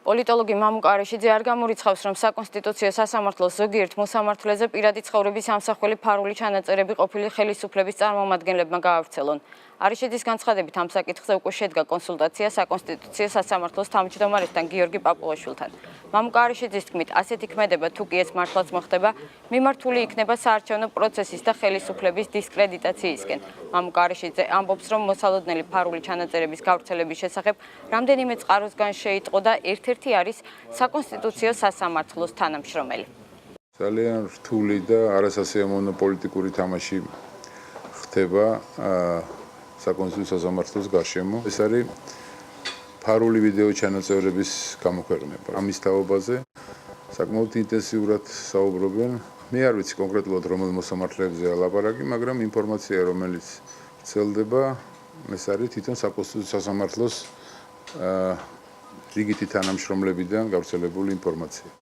პოლიტოლოგი მამუკ არიშიძე არ გამორიცხავს, რომ საკონსტიტუციო სასამართლოს ზოგიერთ მოსამართლეზე პირადი ცხოვრების ამსახველი ფარული ჩანაწერები ყოფილი ხელისუფლების წარმომადგენლებმა გაავრცელონ. არიშიძის განცხადებით ამ საკითხზე უკვე შედგა კონსულტაცია საკონსტიტუციო სასამართლოს თავმჯდომარესთან გიორგი პაპუაშვილთან. მამუკ არიშიძის თქმით, ასეთი ქმედება თუ კი ეს მართლაც მოხდება, მიმართული იქნება საარჩევნო პროცესის და ხელისუფლების დისკრედიტაციისკენ. მამუკ არიშიძე ამბობს, რომ მოსალოდნელი ფარული ჩანაწერების გავრცელების შესახებ რამდენიმე წყაროსგან შეიტყო და ერთ-ერთი არის საკონსტიტუციო სასამართლოს თანამშრომელი. ძალიან რთული და არასასიამოვნო პოლიტიკური თამაში ხდება საკონსტიტუციო სასამართლოს გარშემო. ეს არის ფარული ვიდეო ჩანაწერების გამოქვეყნება. ამის თაობაზე საკმაოდ ინტენსიურად საუბრობენ. მე არ ვიცი კონკრეტულად რომელ მოსამართლეებზეა ლაპარაკი, მაგრამ ინფორმაცია, რომელიც ვრცელდება, ეს არის თვითონ საკონსტიტუციო სასამართლოს რიგითი თანამშრომლებიდან გავრცელებული ინფორმაცია.